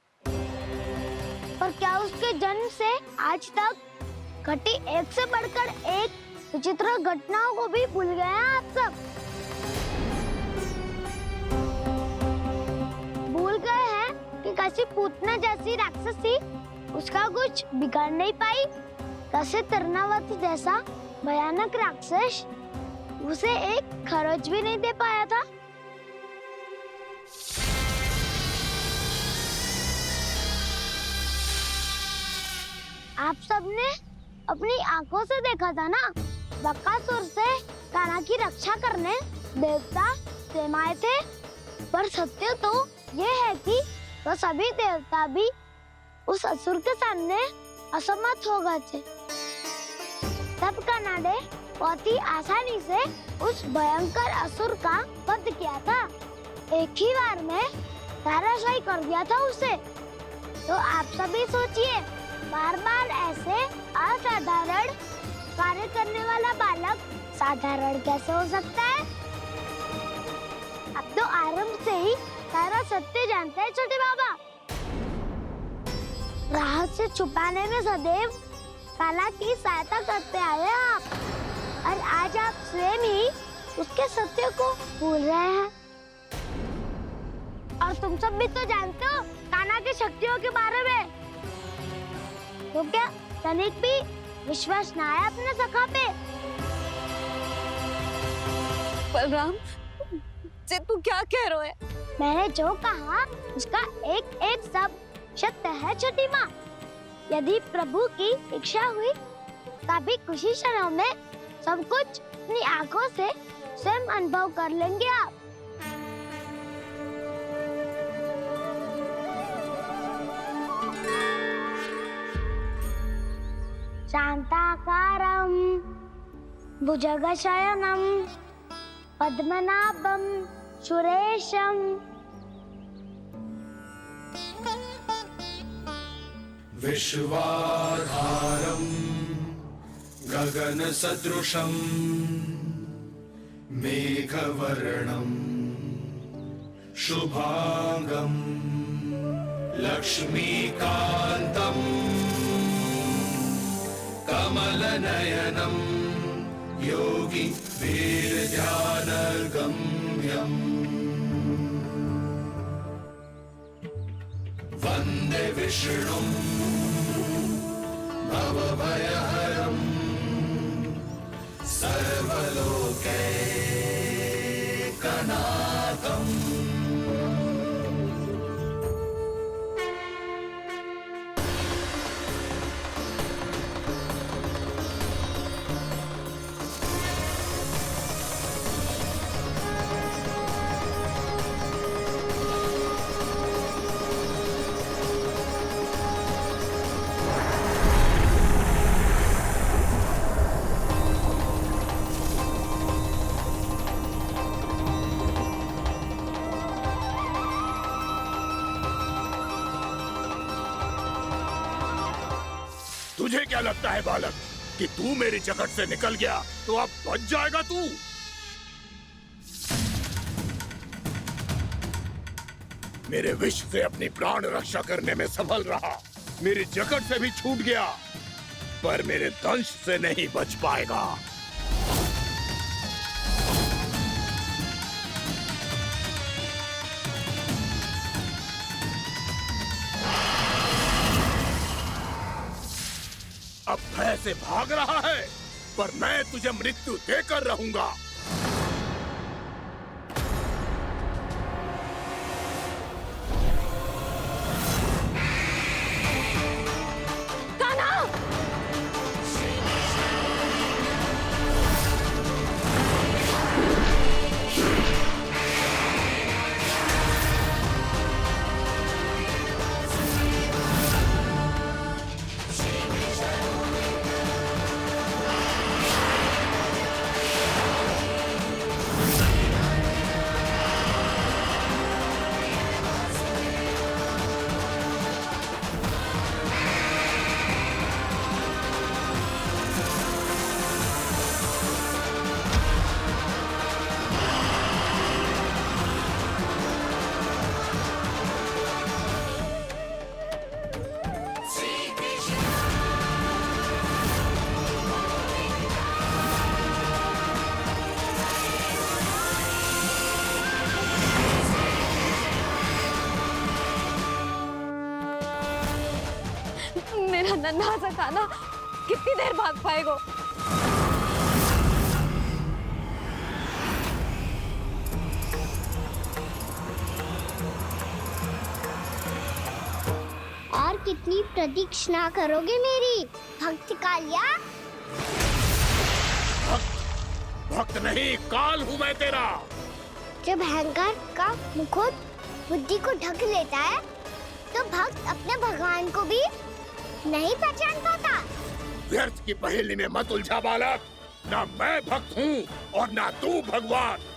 पर क्या उसके जन्म से आज तक घटी एक से बढ़कर एक विचित्र घटनाओं को भी भूल गए हैं आप सब? भूल गए हैं कि कैसी पूतना जैसी राक्षसी उसका कुछ बिगाड़ नहीं पाई, कैसे तरनावती जैसा भयानक राक्षस उसे एक खरोच भी नहीं दे पाया था। आप सबने अपनी आंखों से देखा था ना, बकासुर से कान्हा की रक्षा करने देवता स्वयं आए थे, पर सत्य तो ये है कि वह सभी देवता भी उस असुर के सामने असमर्थ हो गए थे। तब कान्हा ने बहुत ही आसानी से उस भयंकर असुर का वध किया था, एक ही बार में धराशायी कर दिया था उसे। तो आप सभी सोचिए, बार बार ऐसे असाधारण कार्य करने वाला बालक साधारण कैसे हो सकता है? अब तो आरंभ से ही सारा सत्य जानते हैं छोटे बाबा। रहस्य छुपाने में सदैव कान्हा की सहायता करते आए हैं आप, और आज आप स्वयं ही उसके सत्य को भूल रहे हैं। और तुम सब भी तो जानते हो कान्हा की शक्तियों के बारे में, तो क्या तनिक भी विश्वास न आया अपने सखा पे? बलराम, जे तू क्या कह रहा है? मैंने जो कहा उसका एक एक शब्द सत्य है छोटी माँ। यदि प्रभु की इच्छा हुई तभी कुछ ही क्षणों में सब कुछ अपनी आंखों से स्वयं अनुभव कर लेंगे आप। शांताकारं भुजगशयनं पद्मनाभं सुरेशं विश्वाधारं गगनसदृशं मेघवर्णं शुभांगं लक्ष्मीकान्तं कमलनयनं योगी वीरध्यानगम्यम् वन्दे विष्णुं भवभयहरं सर्वलोकैकनाथम्। तुझे क्या लगता है बालक कि तू मेरी जकड़ से निकल गया तो अब बच जाएगा तू? मेरे विष से अपनी प्राण रक्षा करने में सफल रहा, मेरी जकड़ से भी छूट गया, पर मेरे दंश से नहीं बच पाएगा। अब भय से भाग रहा है, पर मैं तुझे मृत्यु देकर रहूंगा। मेरा नन्हा सा कान्हा कितनी देर भाग पाएगा? और कितनी प्रतीक्षा करोगे मेरी भक्त कालिया? भक्त नहीं, काल हूँ मैं तेरा। जब अहंकार का मुकुट बुद्धि को ढक लेता है, तो भक्त अपने भगवान को भी नहीं पहचान पाता। व्यर्थ की पहेली में मत उलझा बालक। ना मैं भक्त हूँ और ना तू भगवान।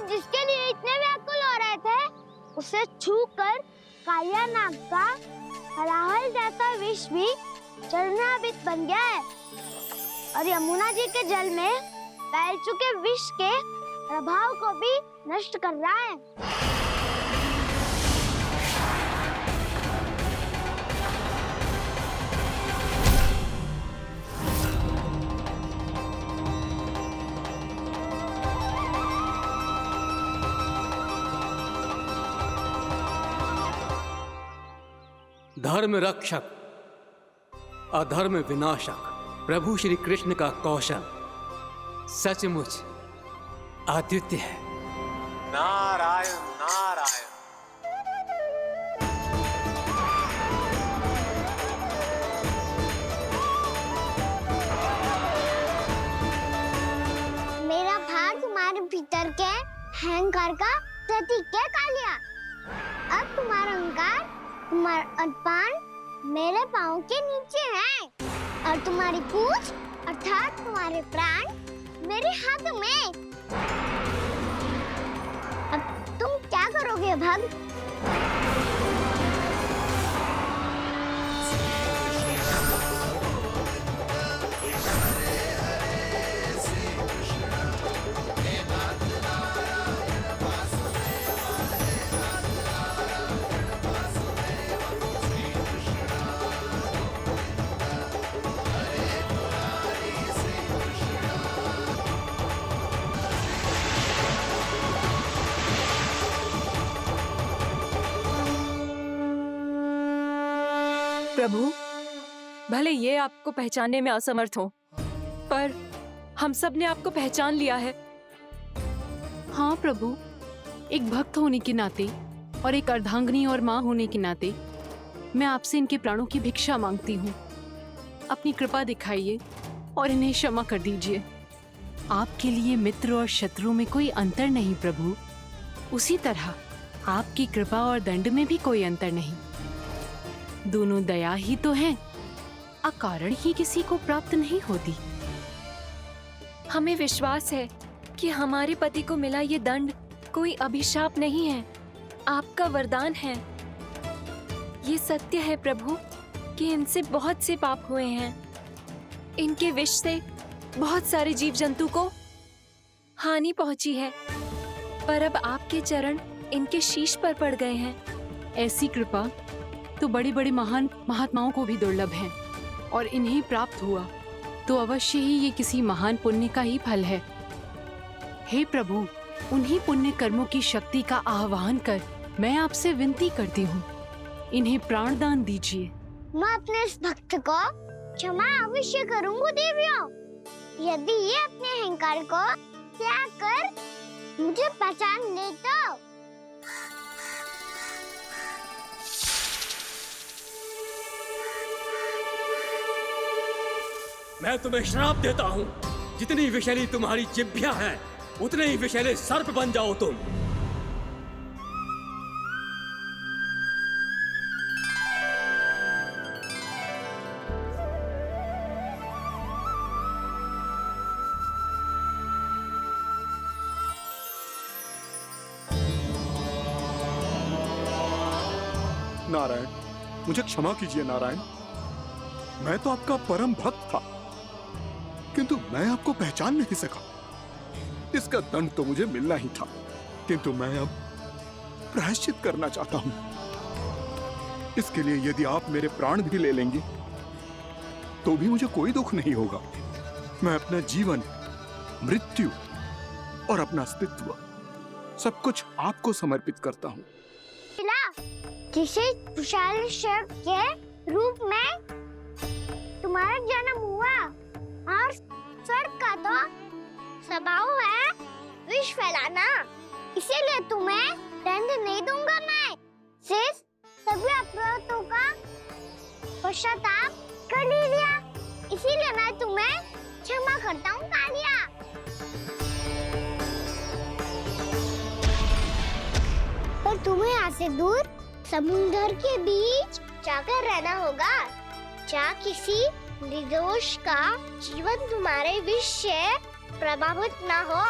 जिसके लिए इतने व्याकुल हो रहे थे, उसे छूकर कालिया नाग का हलाहल जैसा विष भी चरणामृत बन गया है और यमुना जी के जल में फैल चुके विष के प्रभाव को भी नष्ट कर रहा है। धर्म रक्षक अधर्म विनाशक प्रभु श्री कृष्ण का कौशल सचमुच अद्वितीय है। नारायण नारायण। मेरा भार तुम्हारे भीतर के अहंकार का प्रतीक है कालिया। अब तुम्हारा अहंकार, तुम्हारा अनपान मेरे पाँव के नीचे है और तुम्हारी पूंछ अर्थात तुम्हारे प्राण मेरे हाथ में। करोगे भक्त? प्रभु, भले ये आपको पहचानने में असमर्थ हो, पर हम सब ने आपको पहचान लिया है। हाँ प्रभु, एक भक्त होने के नाते और एक अर्धांगिनी और माँ होने के नाते मैं आपसे इनके प्राणों की भिक्षा मांगती हूँ। अपनी कृपा दिखाइए और इन्हें क्षमा कर दीजिए। आपके लिए मित्र और शत्रु में कोई अंतर नहीं प्रभु। उसी तरह आपकी कृपा और दंड में भी कोई अंतर नहीं। दोनों दया ही तो हैं, अकारण ही किसी को प्राप्त नहीं होती। हमें विश्वास है कि हमारे पति को मिला ये दंड कोई अभिशाप नहीं है, आपका वरदान है। ये सत्य है प्रभु कि इनसे बहुत से पाप हुए हैं। इनके विष से बहुत सारे जीव जंतु को हानि पहुंची है, पर अब आपके चरण इनके शीश पर पड़ गए हैं। ऐसी कृपा तो बड़े बड़े महान महात्माओं को भी दुर्लभ है, और इन्हें प्राप्त हुआ तो अवश्य ही ये किसी महान पुण्य का ही फल है। हे प्रभु, उन्हीं पुण्य कर्मों की शक्ति का आह्वान कर मैं आपसे विनती करती हूँ, इन्हें प्राण दान दीजिए। मैं अपने इस भक्त को क्षमा अवश्य करूंगा देवियों, यदि ये अपने अहंकार को त्याग कर मुझे पहचान ले तो। मैं तुम्हें श्राप देता हूँ, जितनी विषैली तुम्हारी जिह्वा है उतने ही विषैले सर्प बन जाओ तुम। नारायण, मुझे क्षमा कीजिए नारायण। मैं तो आपका परम भक्त था, किंतु मैं आपको पहचान नहीं सका। इसका दंड तो मुझे मिलना ही था, किंतु मैं अब प्रायश्चित करना चाहता हूं। इसके लिए यदि आप मेरे प्राण भी ले लेंगे तो भी मुझे कोई दुख नहीं होगा। मैं अपना जीवन, मृत्यु और अपना अस्तित्व सब कुछ आपको समर्पित करता हूं। जिसे विशाल शब्द के रूप में तुम्हारा जन्म हुआ, और स्वर्ग का तो स्वभाव है विष फैलाना, इसीलिए तुम्हें दंड नहीं दूंगा। मैं सिर्फ सभी अपराधों का पश्चाताप कर लिया, इसीलिए मैं तुम्हें क्षमा करता हूँ कालिया। पर तुम्हें यहाँ से दूर समुद्र के बीच जाकर रहना होगा, जहाँ किसी निर्दोष का जीवन तुम्हारे विष से प्रभावित ना हो।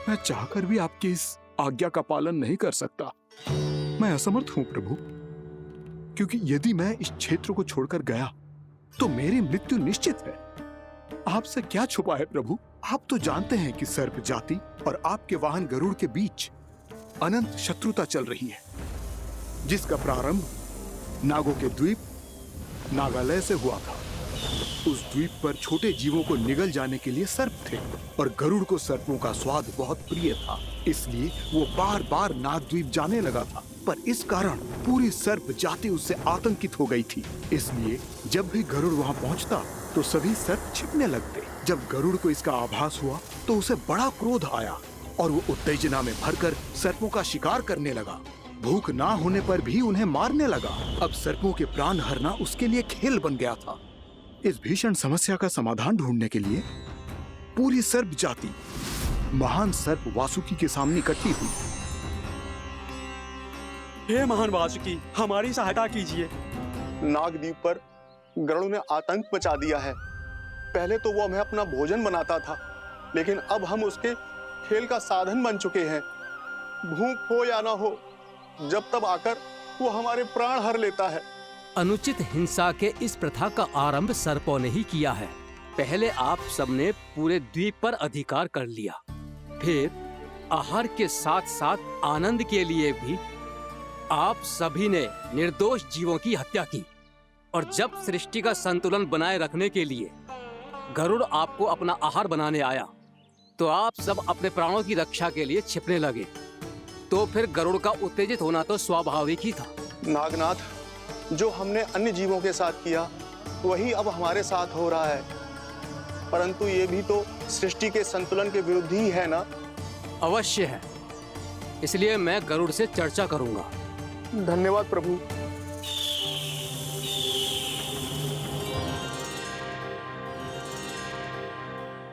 मैं चाहकर भी आपकी इस आज्ञा का पालन नहीं कर सकता। मैं असमर्थ हूँ प्रभु, क्योंकि यदि मैं इस क्षेत्र को छोड़कर गया तो मेरी मृत्यु निश्चित है। आपसे क्या छुपा है प्रभु? आप तो जानते हैं कि सर्प जाति और आपके वाहन गरुड़ के बीच अनंत शत्रुता चल रही है, जिसका प्रारंभ नागों के द्वीप नागालय से हुआ था। उस द्वीप पर छोटे जीवों को निगल जाने के लिए सर्प थे, और गरुड़ को सर्पों का स्वाद बहुत प्रिय था, इसलिए वो बार बार नागद्वीप जाने लगा था। पर इस कारण पूरी सर्प जाति उससे आतंकित हो गई थी, इसलिए जब भी गरुड़ वहां पहुंचता तो सभी सर्प छिपने लगते। जब गरुड़ को इसका आभास हुआ तो उसे बड़ा क्रोध आया, और वो उत्तेजना में भरकर सर्पों का शिकार करने लगा। भूख ना होने पर भी उन्हें मारने लगा। अब सर्पों के प्राण हरना उसके लिए खेल बन गया था। इस भीषण समस्या का समाधान ढूंढने के लिए पूरी सर्प जाति महान सर्प वासुकी के सामने इकट्ठी हुई। हे महान वासुकी, हमारी सहायता कीजिए। नागद्वीप पर गरुड़ ने आतंक मचा दिया है। पहले तो वो हमें अपना भोजन बनाता था, लेकिन अब हम उसके खेल का साधन बन चुके हैं। भूख हो या ना हो, जब तब आकर वो हमारे प्राण हर लेता है। अनुचित हिंसा के इस प्रथा का आरंभ सर्पों ने ही किया है। पहले आप सबने पूरे द्वीप पर अधिकार कर लिया, फिर आहार के साथ साथ आनंद के लिए भी आप सभी ने निर्दोष जीवों की हत्या की। और जब सृष्टि का संतुलन बनाए रखने के लिए गरुड़ आपको अपना आहार बनाने आया, तो आप सब अपने प्राणों की रक्षा के लिए छिपने लगे। तो फिर गरुड़ का उत्तेजित होना तो स्वाभाविक ही था। नागनाथ, जो हमने अन्य जीवों के साथ किया वही अब हमारे साथ हो रहा है, परंतु ये भी तो सृष्टि के संतुलन के विरुद्ध ही है ना? अवश्य है, इसलिए मैं गरुड़ से चर्चा करूंगा। धन्यवाद प्रभु।